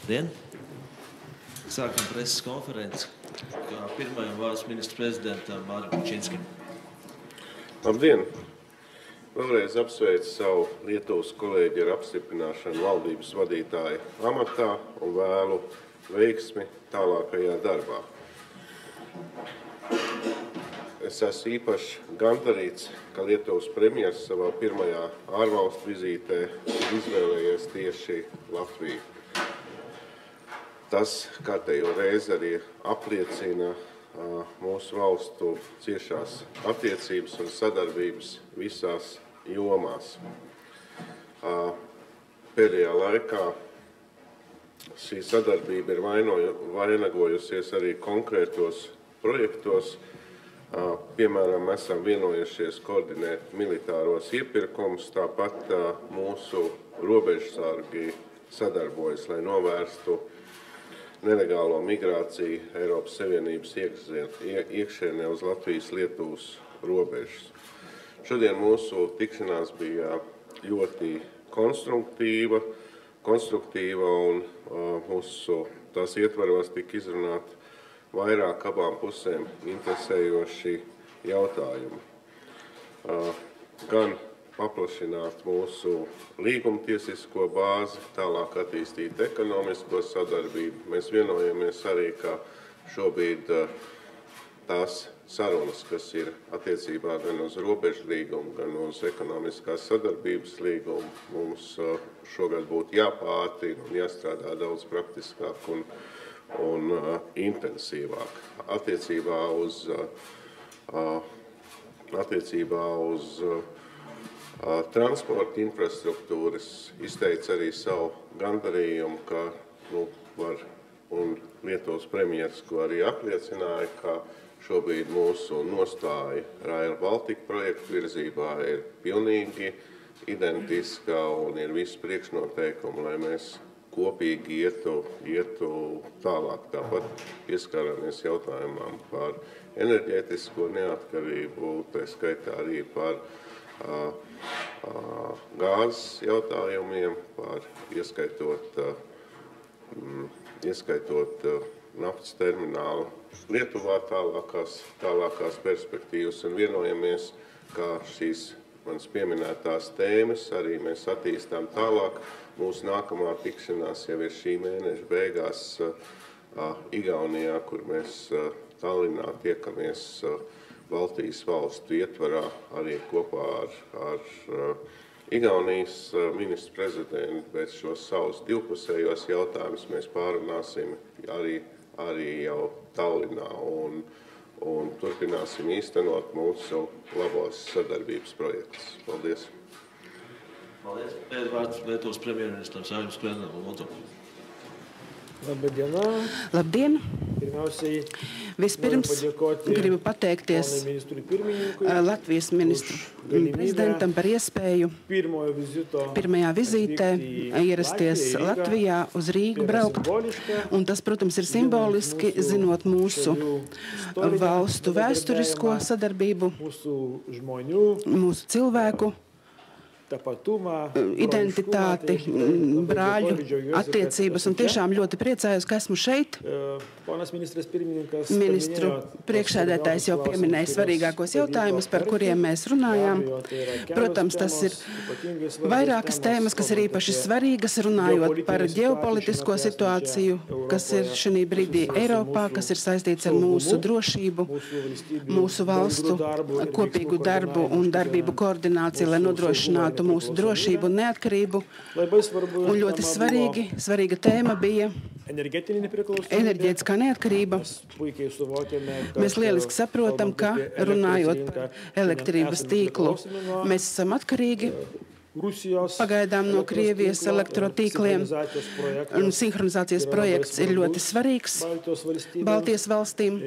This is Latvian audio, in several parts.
Labdien! Sākam preses konferenci, kā pirmajam valsts ministra prezidentam Mārim Kučinskim. Labdien! Vēlreiz apsveicu savu Lietuvas kolēģi ar apstiprināšanu valdības vadītāja amatā un vēlu veiksmi tālākajā darbā. Es esmu īpaši gandarīts, ka Lietuvas premjers savā pirmajā ārvalstu vizītē ir izvēlējies tieši Latviju. Tas kārtējo reizi arī apliecina mūsu valstu ciešās attiecības un sadarbības visās jomās. Pēdējā laikā šī sadarbība ir vainagojusies arī konkrētos projektos. Piemēram, esam vienojušies koordinēt militāros iepirkumus, tāpat mūsu robežsargi sadarbojas, lai novērstu nelegālo migrāciju Eiropas Savienības iekšienē uz Latvijas-Lietuvas robežas. Šodien mūsu tikšanās bija ļoti konstruktīva un mūsu tās ietvaros tika izrunāt vairāk abām pusēm interesējoši jautājumi. Gan paplašināt mūsu līgumtiesisko bāzi, tālāk attīstīt ekonomisko sadarbību. Mēs vienojamies arī, ka šobrīd tās sarunas, kas ir attiecībā gan uz robežu līgumu, gan uz ekonomiskās sadarbības līgumu, mums šogad būtu jāpātrina un jāstrādā daudz praktiskāk un intensīvāk. Attiecībā uz transporta infrastruktūras izteica arī savu gandarījumu, ka var, un Lietuvas premjers, ko arī apliecināja, ka šobrīd mūsu nostāja Rail Baltica projektu virzībā ir pilnīgi identiska un ir visi priekšnoteikumi, lai mēs kopīgi ietu tālāk. Tāpat pieskaramies jautājumam par enerģētisko neatkarību, tā skaitā arī par gāzes jautājumiem, par ieskaitot naftas terminālu Lietuvā tālākās perspektīvas un vienojamies, ka šīs manas pieminētās tēmas arī mēs attīstām tālāk. Mūsu nākamā tikšanās jau ir šī mēneša beigās Igaunijā, kur mēs Tallinā tiekamies Baltijas valstu ietvarā arī kopā ar Igaunijas ministru prezidentu, bet šos savus divpusējos jautājumus mēs pārunāsim arī jau Tallinā un turpināsim īstenot mūsu labos sadarbības projektus. Paldies! Paldies! Vārds Lietuvas premjerministram Saulim Skvernēlam. Labdien! Vispirms gribu pateikties Latvijas ministru prezidentam par iespēju pirmajā vizītē ierasties Latvijā uz Rīgu braukt. Un tas, protams, ir simboliski, zinot mūsu valstu vēsturisko sadarbību, mūsu cilvēku identitāti, brāļu attiecības, un tiešām ļoti priecājos, ka esmu šeit. Ministru priekšsēdētājs jau pieminēja svarīgākos jautājumus, par kuriem mēs runājām. Protams, tas ir vairākas tēmas, kas ir īpaši svarīgas, runājot par ģeopolitisko situāciju, kas ir šī brīdī Eiropā, kas ir saistīts ar mūsu drošību, mūsu valstu kopīgu darbu un darbību koordināciju, lai nodrošinātu mūsu drošību un neatkarību. Un ļoti svarīga tēma bija enerģētiskā neatkarība. Mēs lieliski saprotam, ka runājot par elektrības tīklu, mēs esam atkarīgi pagaidām no Krievijas elektrotīkliem. Un sinhronizācijas projekts ir ļoti svarīgs Baltijas valstīm.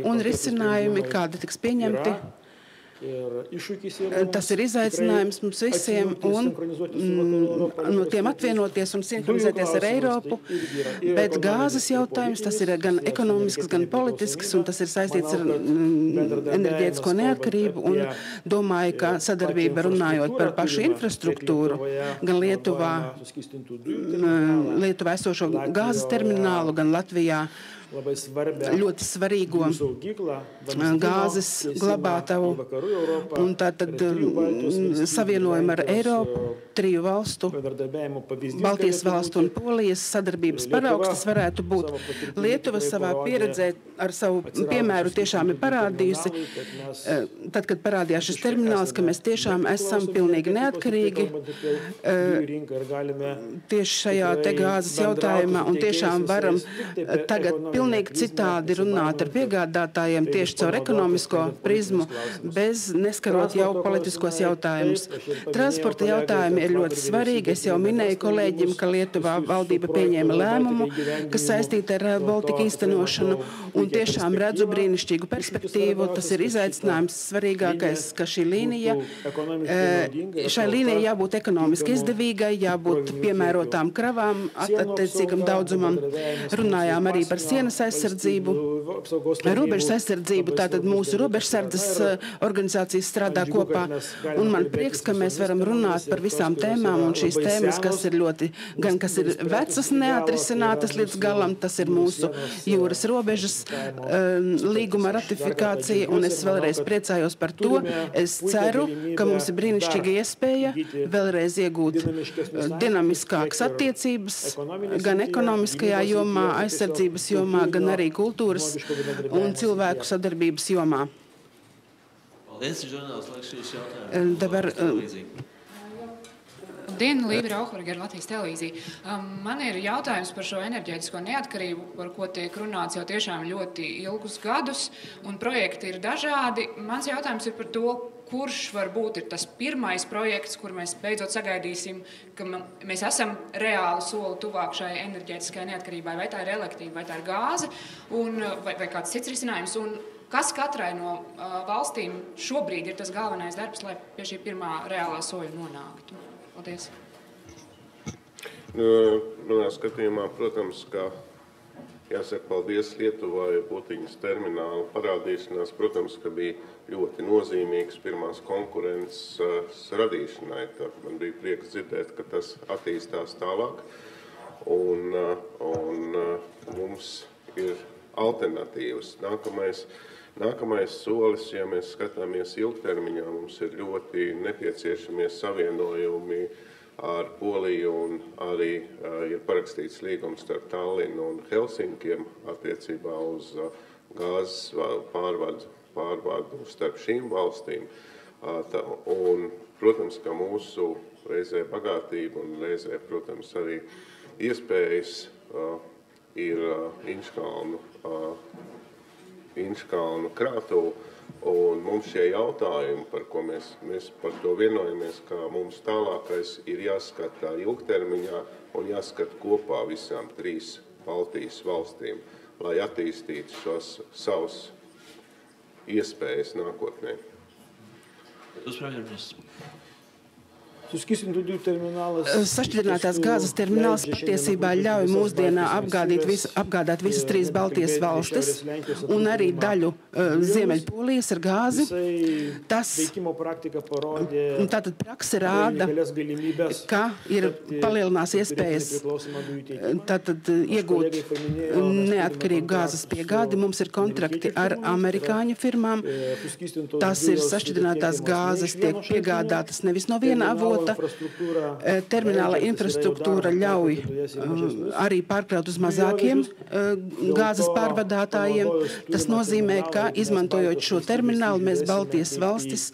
Un risinājumi, kādi tiks pieņemti, Tas ir izaicinājums mums visiem un no tiem atvienoties un sinhronizēties ar Eiropu, bet gāzes jautājums, tas ir gan ekonomisks, gan politisks, un tas ir saistīts ar enerģētisko neatkarību, un domāju, ka sadarbība runājot par pašu infrastruktūru, gan Lietuvā esošo gāzes terminālu, gan Latvijā ļoti svarīgo gāzes glabātavu un tātad savienojumu ar Eiropu, 3 valstu, Baltijas valstu un Polijas sadarbības paraugs. Tas varētu būt Lietuva savā pieredzē ar savu piemēru tiešām ir parādījusi, tad, kad parādījās šis termināls, ka mēs tiešām esam pilnīgi neatkarīgi tieši šajā te gāzes jautājumā un tiešām varam tagad pilnīgi citādi runāt ar piegādātājiem tieši caur ekonomisko prizmu, bez neskarot jau politiskos jautājumus. Transporta jautājumi ir ļoti svarīgi. Es jau minēju kolēģim, ka Lietuvā valdība pieņēma lēmumu, kas saistīta ar Baltika īstenošanu, un tiešām redzu brīnišķīgu perspektīvu. Tas ir izaicinājums svarīgākais, ka šī līnija, šai līnijai jābūt ekonomiski izdevīgai, jābūt piemērotām kravām, attiecīgam daudzumam. Runājām arī par sienas aizsardzību, robežas aizsardzību, tātad mūsu robežsardzes organizācijas strādā kopā, un man prieks, ka mēs varam runāt par visām tēmām, un šīs tēmas, kas ir ļoti, gan kas ir vecas, neatrisinātas līdz galam, tas ir mūsu jūras robežas līguma ratifikācija, un es vēlreiz priecājos par to. Es ceru, ka mums ir brīnišķīga iespēja vēlreiz iegūt dinamiskākas attiecības, gan ekonomiskajā jomā, aizsardzības jomā, gan arī kultūras un cilvēku sadarbības jomā. Paldies, žurnāls, laiks šīs jautājums. Dabar, Labdien, Līva Rauhberger, Latvijas televīzija. Man ir jautājums par šo enerģētisko neatkarību, par ko tiek runāts jau tiešām ļoti ilgus gadus, un projekti ir dažādi. Mans jautājums ir par to, kurš varbūt ir tas pirmais projekts, kur mēs beidzot sagaidīsim, ka mēs esam reāli soli tuvāk šai enerģētiskai neatkarībai, vai tā ir elektrība, vai tā ir gāze, vai kāds cits risinājums. Un kas katrai no valstīm šobrīd ir tas galvenais darbs, lai pie šī pirmā reālā soļa nonāktu? Paldies. Manā skatījumā, protams, ka jāsaka paldies Lietuvai Būtiņas termināla parādīšanās, protams, ka bija ļoti nozīmīgs pirmās konkurences radīšanai. Tad man bija prieks dzirdēt, ka tas attīstās tālāk, un mums ir alternatīvas. Nākamais solis, ja mēs skatāmies ilgtermiņā, mums ir ļoti nepieciešamie savienojumi ar Poliju, un arī ir parakstīts līgums starp Tallinu un Helsinkiem attiecībā uz gāzes pārvadu starp šīm valstīm. Un, protams, ka mūsu reizē bagātība un reizē, protams, arī iespējas ir Inčkalnu krātuvu, un mums šie jautājumi, par ko mēs par to vienojamies, ka mums tālākais ir jāskata ilgtermiņā un jāskata kopā visām 3 Baltijas valstīm, lai attīstītu šos savus iespējas nākotnē. Sašķidrinātās gāzes termināls patiesībā ļauj mūsdienā apgādāt visas 3 Baltijas valstis un arī daļu Ziemeļpolijas ar gāzi. Tātad prakse rāda, ka ir palielinās iespējas tātad iegūt neatkarīgu gāzes piegādi. Mums ir kontrakti ar amerikāņu firmām. Tas ir sašķidrinātās gāzes, tiek piegādātas nevis no viena avota. Termināla infrastruktūra ļauj arī pārkraut uz mazākiem gāzes pārvadātājiem. Tas nozīmē, ka izmantojot šo terminālu, mēs Baltijas valstis,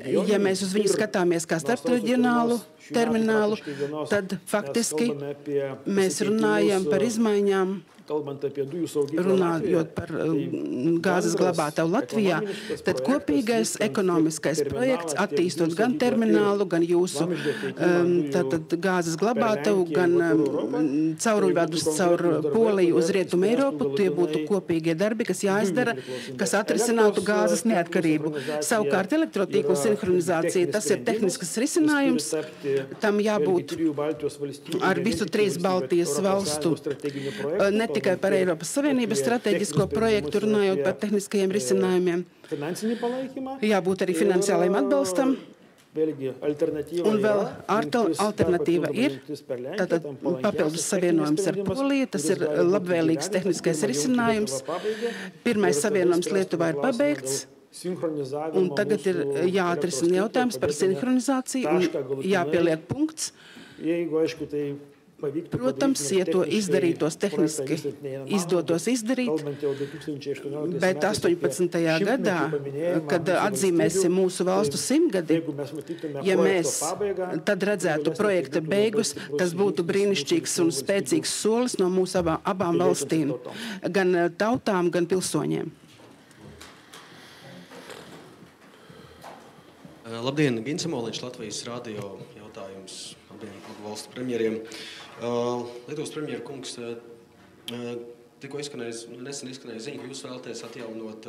ja mēs uz viņu skatāmies kā starpreģionālu terminālu, tad faktiski mēs runājam par izmaiņām, runājot par gāzes glabātavu Latvijā, tad kopīgais ekonomiskais projekts attīstot gan terminālu, gan jūsu gāzes glabātavu, gan cauruļvadus caur Poliju uz Rietumu Eiropu. Tie būtu kopīgie darbi, kas jāizdara, kas atrisinātu gāzes neatkarību. Savukārt elektrotīklu sinhronizācija, tas ir tehnisks risinājums. Tam jābūt ar visu 3 Baltijas valstu, ne tikai par Eiropas Savienības strateģisko projektu, runājot par tehniskajiem risinājumiem. Jābūt arī finansiālajiem atbalstam. Un vēl alternatīva ir tātad papildus savienojums ar Poliju. Tas ir labvēlīgs tehniskais risinājums. Pirmais savienojums Lietuvā ir pabeigts. Un tagad ir jāatrisina jautājums par sinhronizāciju un jāpieliek punkts. Protams, ja to izdarītos tehniski izdotos izdarīt, bet 18. gadā, kad atzīmēsim mūsu valstu 100-gadi, ja mēs tad redzētu projekta beigus, tas būtu brīnišķīgs un spēcīgs solis no mūsu abām valstīm, gan tautām, gan pilsoņiem. Labdien, Gins Amoliņš, Latvijas radio jautājums abiem valstu premjeriem. Lietuvas premjera kungs, tikko nesen izskanēja ziņa, ka jūs vēlaties atjaunot,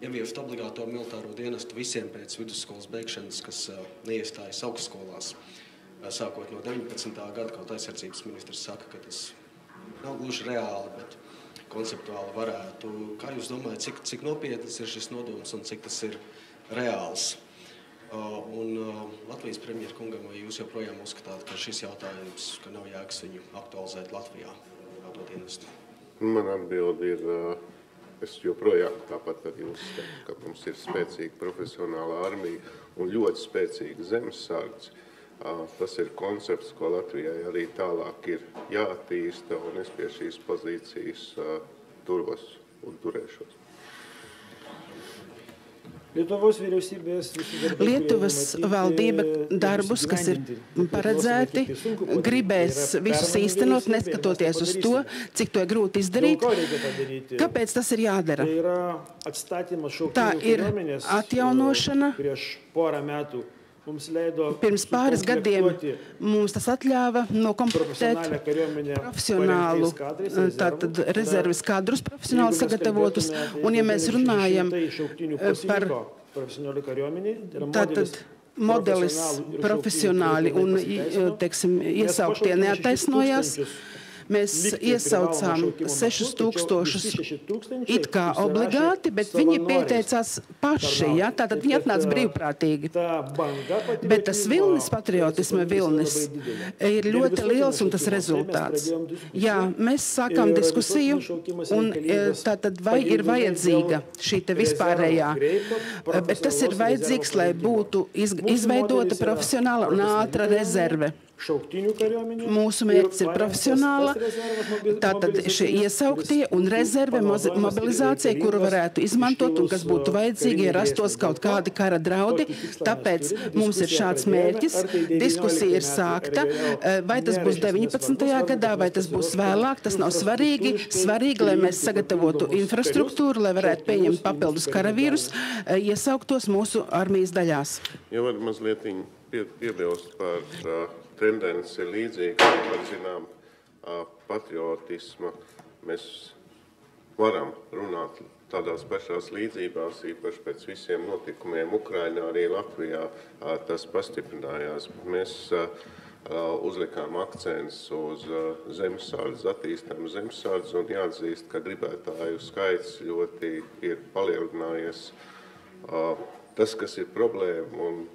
ieviest obligāto militāro dienestu visiem pēc vidusskolas beigšanas, kas neiestājas augstskolās, sākot no 19. gada, kaut aizsardzības ministrs saka, ka tas nav gluži reāli, bet konceptuāli varētu. Kā jūs domājat, cik nopietnas ir šis nodoms un cik tas ir reāls? Un Latvijas premjera kungam, vai jūs joprojām uzskatāt, ka šis jautājums, ka nav jēgas viņu aktualizēt Latvijā? Man atbildi ir, es joprojām tāpat arī uzskatu, ka mums ir spēcīga profesionāla armija un ļoti spēcīga zemesardze. Tas ir koncepts, ko Latvijai arī tālāk ir jāattīsta, un es pie šīs pozīcijas turos un turēšos. Lietuvas valdība darbus, kas ir paredzēti, gribēs visus īstenot, neskatoties uz to, cik to ir grūti izdarīt. Kāpēc tas ir jādara? Tā ir atjaunošana. Pirms pāris gadiem mums tas atļāva nokomplektēt profesionālu, tātad rezerves kadrus profesionāli sagatavotus. Un ja mēs runājam par tātad modelis profesionāli un, teiksim, iesauktie neataisnojās, mēs iesaucām 6000 it kā obligāti, bet viņi pieteicās paši, ja? Tātad viņi atnāca brīvprātīgi. Bet tas vilnis, patriotisma vilnis, ir ļoti liels un tas rezultāts. Jā, mēs sākām diskusiju, un tātad vai ir vajadzīga šī te vispārējā, bet tas ir vajadzīgs, lai būtu izveidota profesionāla un ātra rezerve. Mūsu mērķis ir profesionāla, tātad šie iesauktie un rezerve mobilizācija, kuru varētu izmantot un kas būtu vajadzīgi, ja rastos kaut kādi kara draudi. Tāpēc mums ir šāds mērķis. Diskusija ir sākta. Vai tas būs 19. gadā, vai tas būs vēlāk, tas nav svarīgi. Svarīgi, lai mēs sagatavotu infrastruktūru, lai varētu pieņemt papildus karavīrus, iesauktos mūsu armijas daļās. Ja var mazliet piebilst par tendenci līdzīga, par zinām patriotisma. Mēs varam runāt tādās pašās līdzībās, īpaši pēc visiem notikumiem Ukrainā, arī Latvijā tas pastiprinājās. Mēs uzlikām akcents uz zemesardzes, attīstām zemesardzes, un jāatzīst, ka gribētāju skaits ļoti ir palielinājies. Tas, kas ir problēma, un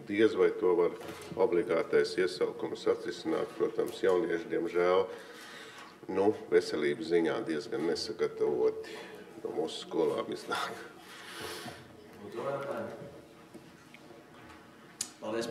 diez vai to var obligātais iesaukums atrisināt, protams, jaunieši, diemžēl, veselības ziņā diezgan nesagatavoti no mūsu skolām iznāk. Paldies.